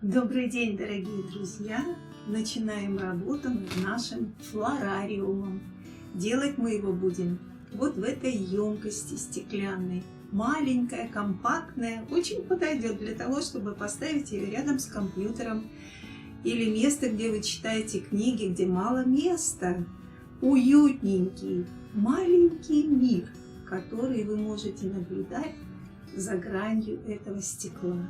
Добрый день, дорогие друзья! Начинаем работу над нашим флорариумом. Делать мы его будем вот в этой емкости стеклянной. Маленькая, компактная, очень подойдет для того, чтобы поставить ее рядом с компьютером. Или место, где вы читаете книги, где мало места. Уютненький, маленький мир, который вы можете наблюдать за гранью этого стекла.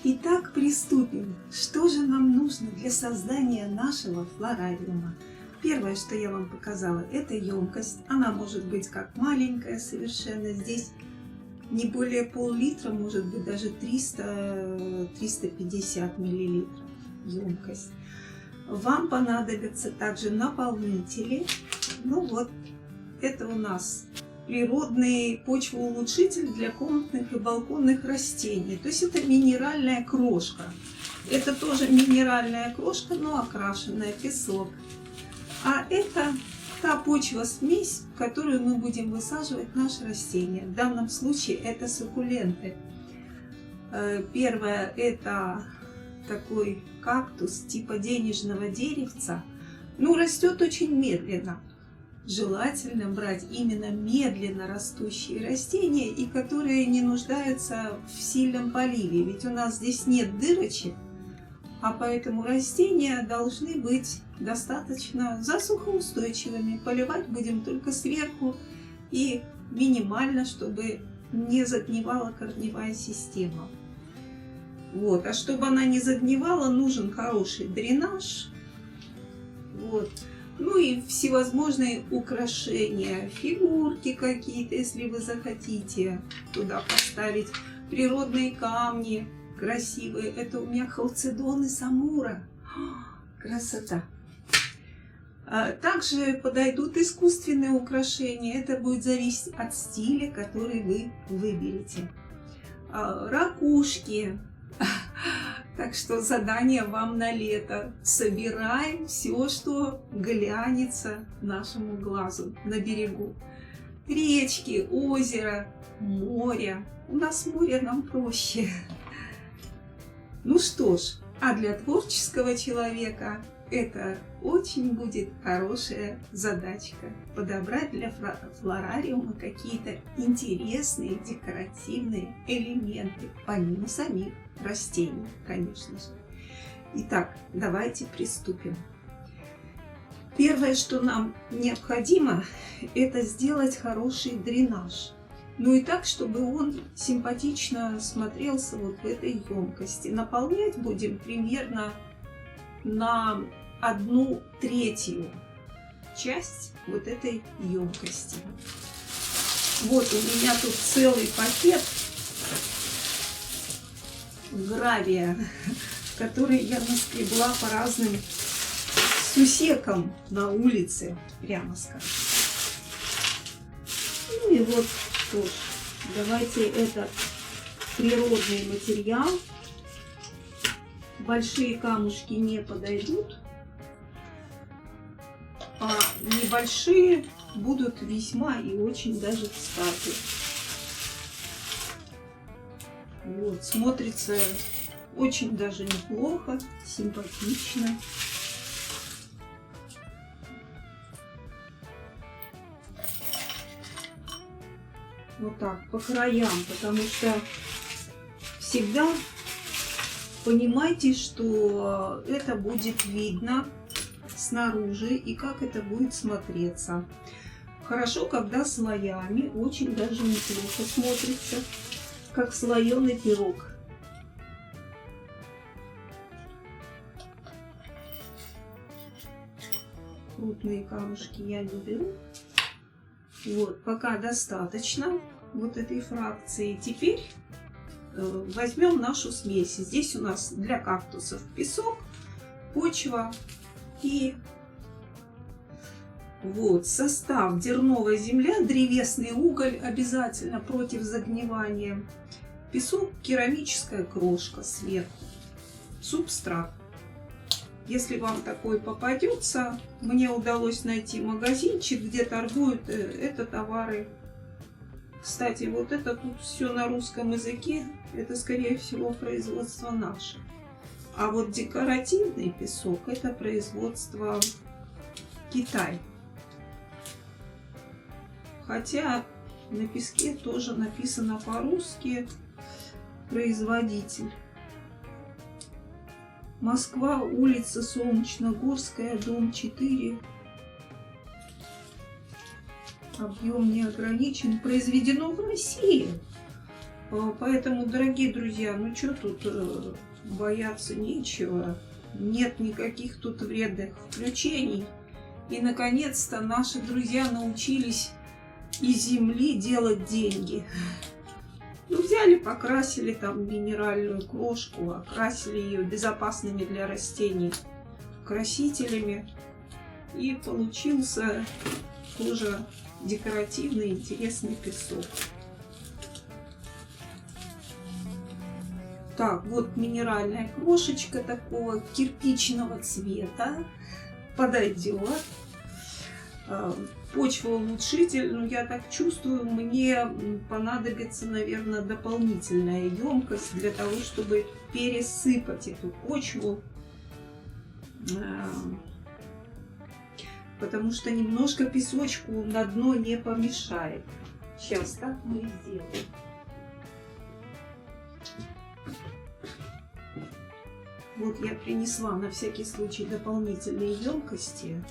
Итак, приступим. Что же нам нужно для создания нашего флорариума? Первое, что я вам показала, это емкость. Она может быть как маленькая совершенно. Здесь не более пол-литра, может быть даже 300-350 мл емкость. Вам понадобятся также наполнители. Ну вот, это у нас природный почвоулучшитель для комнатных и балконных растений. То есть это минеральная крошка. Это тоже минеральная крошка, но окрашенная, песок. А это та почва-смесь, в которую мы будем высаживать наши растения. В данном случае это суккуленты. Первое — это такой кактус типа денежного деревца. Ну, растет очень медленно. Желательно брать именно медленно растущие растения и которые не нуждаются в сильном поливе. Ведь у нас здесь нет дырочек, а поэтому растения должны быть достаточно засухоустойчивыми. Поливать будем только сверху и минимально, чтобы не загнивала корневая система. Вот. А чтобы она не загнивала, нужен хороший дренаж. Вот. Ну и всевозможные украшения, фигурки какие-то, если вы захотите туда поставить, природные камни красивые. Это у меня халцедон из Амура. Красота! Также подойдут искусственные украшения. Это будет зависеть от стиля, который вы выберете. Ракушки. Так что задание вам на лето. Собираем все, что глянется нашему глазу на берегу. Речки, озеро, море. У нас море нам проще. Ну что ж, а для творческого человека это очень будет хорошая задачка. Подобрать для флорариума какие-то интересные декоративные элементы, помимо самих растений, конечно же. Итак, давайте приступим. Первое, что нам необходимо, это сделать хороший дренаж. Ну и так, чтобы он симпатично смотрелся вот в этой емкости. Наполнять будем примерно на 1/3 часть вот этой емкости. Вот у меня тут целый пакет гравия, который я наскребла по разным сусекам на улице, прямо скажем. Ну и вот тоже давайте этот природный материал. Большие камушки не подойдут, а небольшие будут весьма и очень даже кстати. Вот, смотрится очень даже неплохо, симпатично. Вот так, по краям, потому что всегда понимайте, что это будет видно снаружи и как это будет смотреться. Хорошо, когда слоями, очень даже неплохо смотрится, как слоеный пирог. Крупные камушки я не беру. Вот, пока достаточно вот этой фракции. Теперь возьмем нашу смесь. Здесь у нас для кактусов песок, почва и вот состав: дерновая земля, древесный уголь обязательно против загнивания, песок, керамическая крошка сверху, субстрат. Если вам такой попадется, мне удалось найти магазинчик, где торгуют это товары. Кстати, вот это тут все на русском языке. Это, скорее всего, производство наше. А вот декоративный песок — это производство Китай. Хотя на песке тоже написано по-русски производитель. Москва, улица Солнечногорская, дом 4. Объем не ограничен. Произведено в России. Поэтому, дорогие друзья, ну что тут бояться нечего. Нет никаких тут вредных включений. И, наконец-то, наши друзья научились из земли делать деньги. Ну, взяли, покрасили там минеральную крошку, окрасили ее безопасными для растений красителями. И получился тоже декоративный интересный песок. Так, вот минеральная крошечка такого кирпичного цвета подойдет. Почвоулучшитель, ну я так чувствую, мне понадобится, наверное, дополнительная емкость для того, чтобы пересыпать эту почву, потому что немножко песочку на дно не помешает. Сейчас так мы и сделаем. Вот я принесла на всякий случай дополнительные емкости.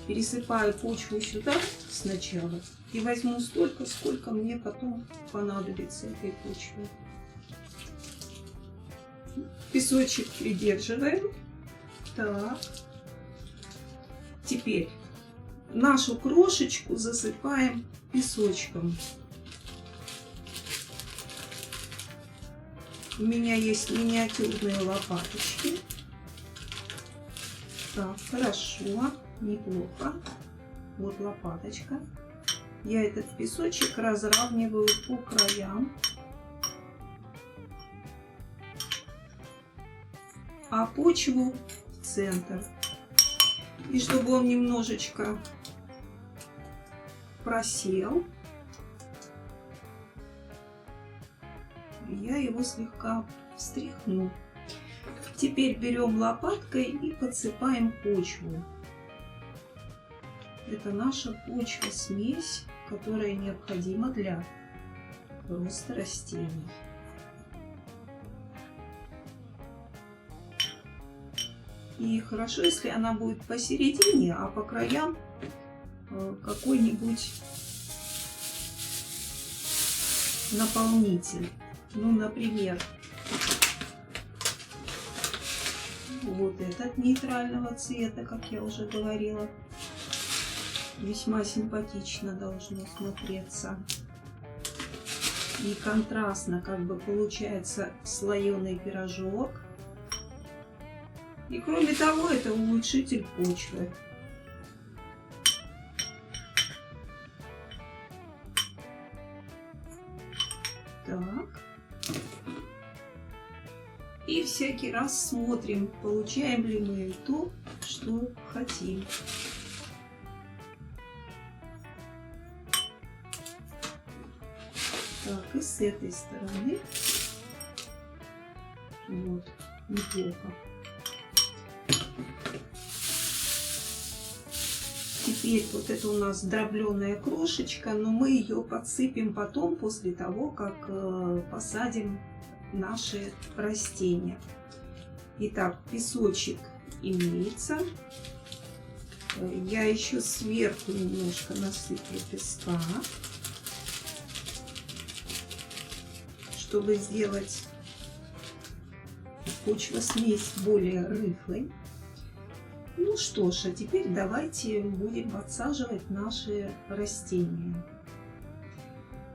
Пересыпаю почву сюда сначала и возьму столько, сколько мне потом понадобится этой почвы. Песочек придерживаем. Так. Теперь нашу крошечку засыпаем песочком. У меня есть миниатюрные лопаточки. Так, хорошо. Неплохо. Вот лопаточка. Я этот песочек разравниваю по краям. А почву в центр. И чтобы он немножечко просел, я его слегка встряхну. Теперь берем лопаткой и подсыпаем почву. Это наша почва-смесь, которая необходима для роста растений. И хорошо, если она будет посередине, а по краям какой-нибудь наполнитель. Ну, например, вот этот нейтрального цвета, как я уже говорила. Весьма симпатично должно смотреться. И контрастно как бы получается слоеный пирожок. И кроме того, это улучшитель почвы. Так. И всякий раз смотрим, получаем ли мы то, что хотим. Так, и с этой стороны. Вот, неплохо. Теперь вот это у нас дробленая крошечка, но мы ее подсыпем потом, после того, как посадим наши растения. Итак, песочек имеется. Я еще сверху немножко насыплю песка, чтобы сделать почвосмесь более рыхлой. Ну что ж, а теперь давайте будем подсаживать наши растения.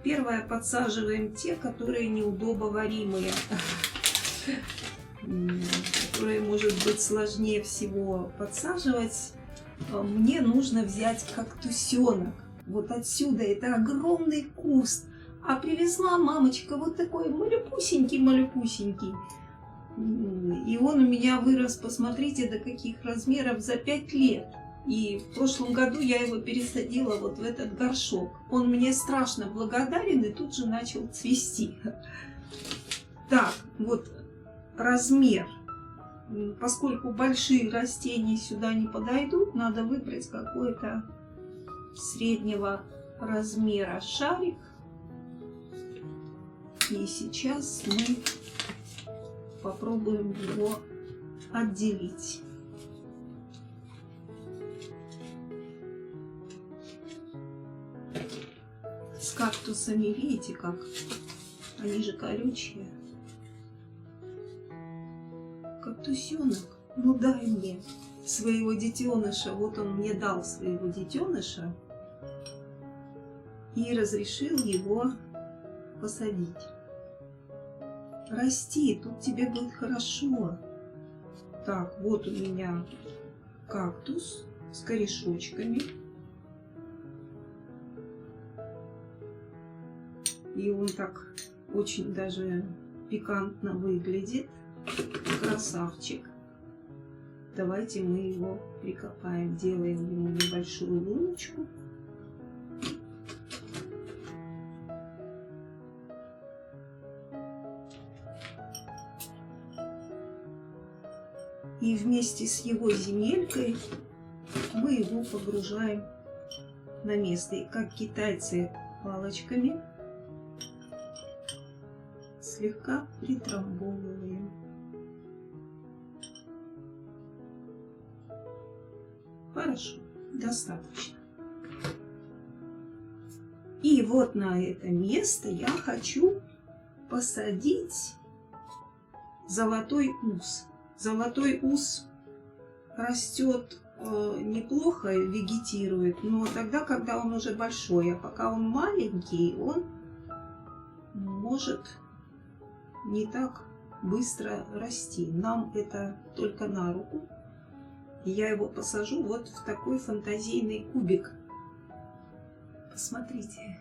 Первое, подсаживаем те, которые неудобоваримые, которые, может быть, сложнее всего подсаживать. Мне нужно взять кактусенок. Вот отсюда, это огромный куст. А привезла мамочка вот такой малюпусенький. И он у меня вырос, посмотрите, до каких размеров, за 5 лет. И в прошлом году я его пересадила вот в этот горшок. Он мне страшно благодарен и тут же начал цвести. Так, вот размер Поскольку большие растения сюда не подойдут, надо выбрать какой-то среднего размера шарик. И сейчас мы попробуем его отделить. С кактусами, видите, как они же колючие. Кактусенок, ну дай мне своего детеныша. Вот он мне дал своего детеныша и разрешил его посадить. Расти, тут тебе будет хорошо. Так, вот у меня кактус с корешочками. И он так очень даже пикантно выглядит. Красавчик. Давайте мы его прикопаем. Делаем ему небольшую луночку. И вместе с его земелькой мы его погружаем на место. И как китайцы палочками слегка притрамбовываем. Хорошо, достаточно. И вот на это место я хочу посадить золотой ус. Золотой ус растет неплохо, вегетирует, но тогда, когда он уже большой, а пока он маленький, он может не так быстро расти. Нам это только на руку. Я его посажу вот в такой фантазийный кубик. Посмотрите.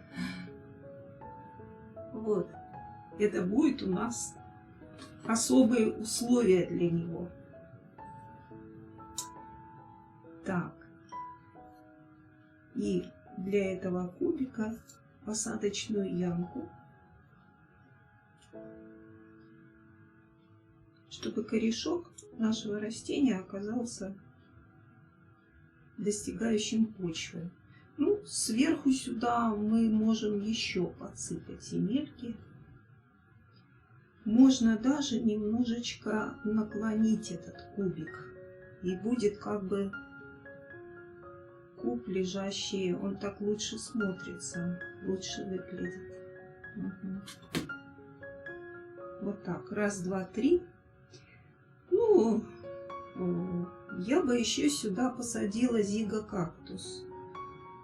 Вот. Это будет у нас особые условия для него. Так. И для этого кубика посадочную ямку, чтобы корешок нашего растения оказался достигающим почвы. Ну, сверху сюда мы можем еще подсыпать земельки. Можно даже немножечко наклонить этот кубик. И будет как бы куб лежащий, он так лучше смотрится, лучше выглядит. Угу. Вот так, раз, два, три. Ну, я бы еще сюда посадила зигокактус.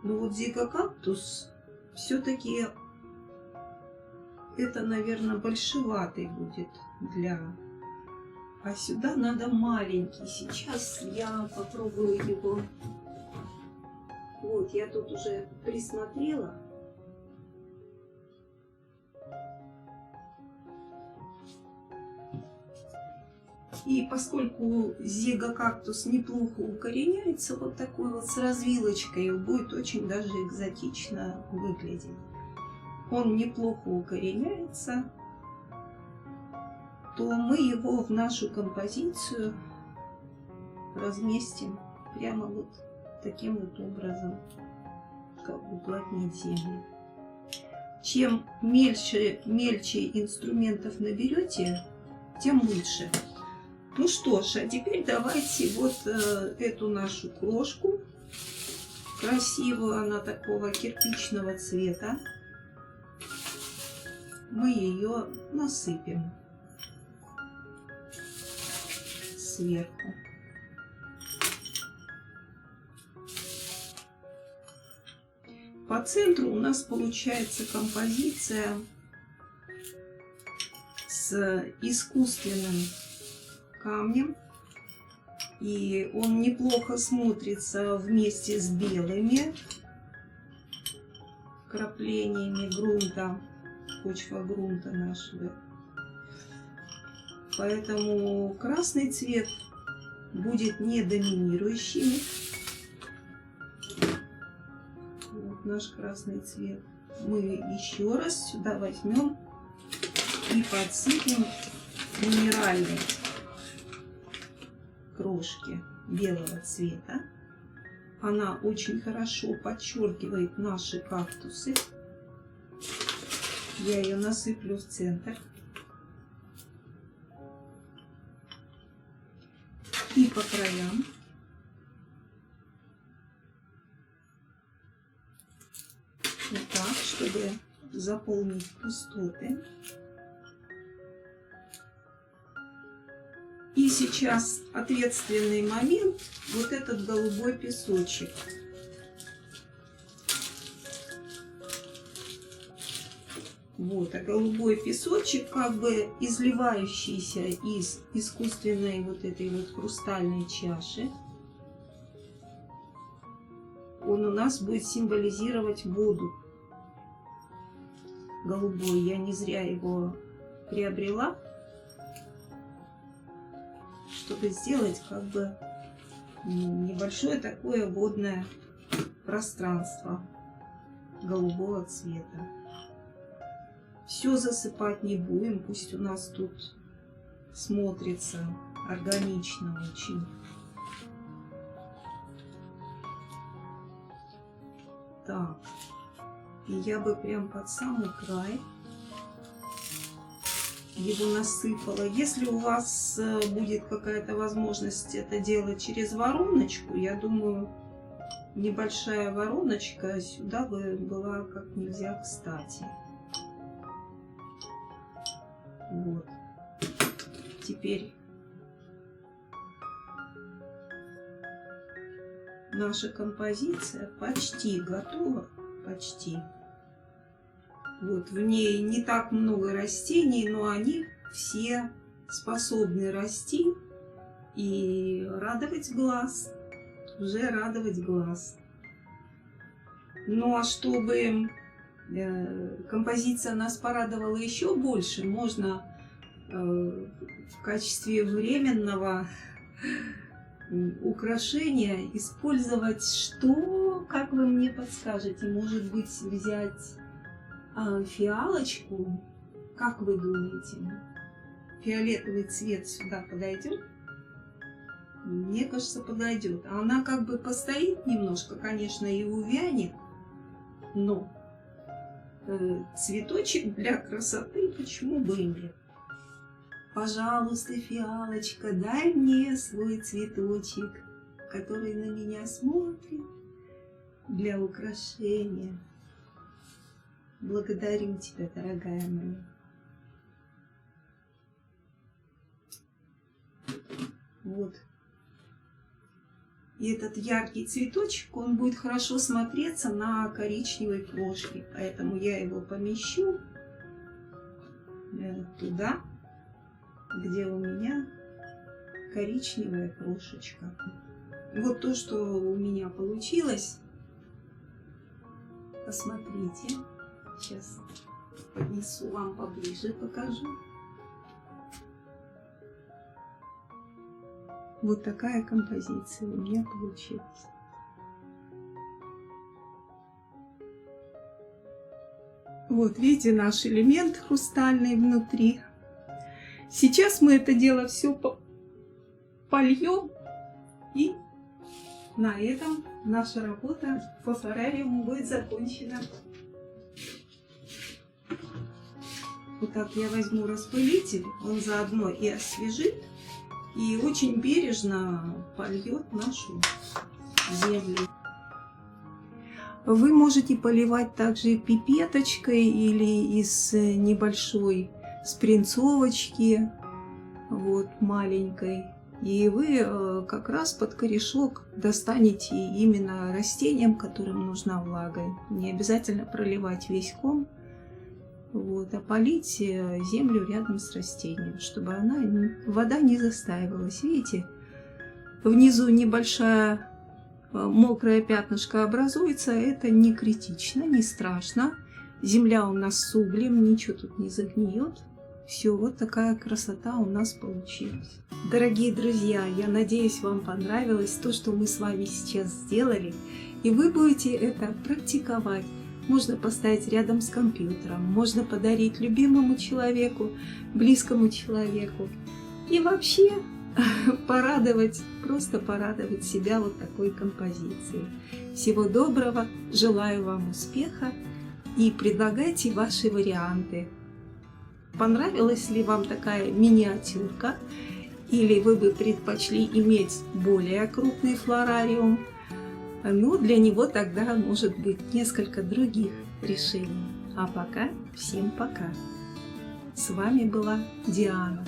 Но вот зигокактус все-таки это, наверное, большеватый будет для... А сюда надо маленький. Сейчас я попробую его. Вот, я тут уже присмотрела. И поскольку зигокактус неплохо укореняется, вот такой вот с развилочкой, будет очень даже экзотично выглядеть. Он неплохо укореняется, то мы его в нашу композицию разместим прямо вот таким вот образом, как уплотнить землю. Чем мельче инструментов наберете, тем лучше. Ну что ж, а теперь давайте вот эту нашу крошку, красивую, она такого кирпичного цвета, мы ее насыпем сверху. По центру у нас получается композиция с искусственным камнем, и он неплохо смотрится вместе с белыми вкраплениями грунта, почва грунта нашего. Поэтому красный цвет будет не доминирующим. Вот наш красный цвет. Мы еще раз сюда возьмем и подсыпем минеральный. крошки белого цвета. Она очень хорошо подчеркивает наши кактусы. Я ее насыплю в центр. И по краям. Вот так, чтобы заполнить пустоты. И сейчас ответственный момент, вот этот голубой песочек. Вот, а голубой песочек, как бы изливающийся из искусственной вот этой вот хрустальной чаши, он у нас будет символизировать воду. Голубой, я не зря его приобрела, чтобы сделать как бы небольшое такое водное пространство голубого цвета. Все засыпать не будем, пусть у нас тут смотрится органично очень. Так, и я бы прям под самый край его насыпала. Если у вас будет какая-то возможность это делать через вороночку, я думаю, небольшая вороночка сюда бы была как нельзя кстати. Вот. Теперь наша композиция почти готова. Почти. Вот, в ней не так много растений, но они все способны расти и радовать глаз. Уже радовать глаз. Ну а чтобы композиция нас порадовала еще больше, можно в качестве временного украшения использовать что, как вы мне подскажете, может быть взять фиалочку, как вы думаете, фиолетовый цвет сюда подойдет? Мне кажется, подойдет. Она как бы постоит немножко, конечно, и увянет, но цветочек для красоты почему бы и нет? Пожалуйста, фиалочка, дай мне свой цветочек, который на меня смотрит для украшения. Благодарю тебя, дорогая моя. Вот. И этот яркий цветочек, он будет хорошо смотреться на коричневой крошке. Поэтому я его помещу туда, где у меня коричневая крошечка. Вот то, что у меня получилось. Посмотрите. Сейчас поднесу вам поближе, покажу. Вот такая композиция у меня получилась. Вот видите наш элемент хрустальный внутри. Сейчас мы это дело все польем, и на этом наша работа по флорариуму будет закончена. Вот так я возьму распылитель, он заодно и освежит, и очень бережно польет нашу землю. Вы можете поливать также пипеточкой или из небольшой спринцовочки, вот маленькой. И вы как раз под корешок достанете именно растениям, которым нужна влага. Не обязательно проливать весь ком. Вот, а полить землю рядом с растением, чтобы вода не застаивалась. Видите, внизу небольшая мокрая пятнышко образуется, это не критично, не страшно. Земля у нас с углем, ничего тут не загниет. Все, вот такая красота у нас получилась. Дорогие друзья, я надеюсь, вам понравилось то, что мы с вами сейчас сделали, и вы будете это практиковать. Можно поставить рядом с компьютером, можно подарить любимому человеку, близкому человеку. И вообще, порадовать, просто порадовать себя вот такой композицией. Всего доброго, желаю вам успеха и предлагайте ваши варианты. Понравилась ли вам такая миниатюрка? Или вы бы предпочли иметь более крупный флорариум? Ну, для него тогда может быть несколько других решений. А пока всем пока. С вами была Диана.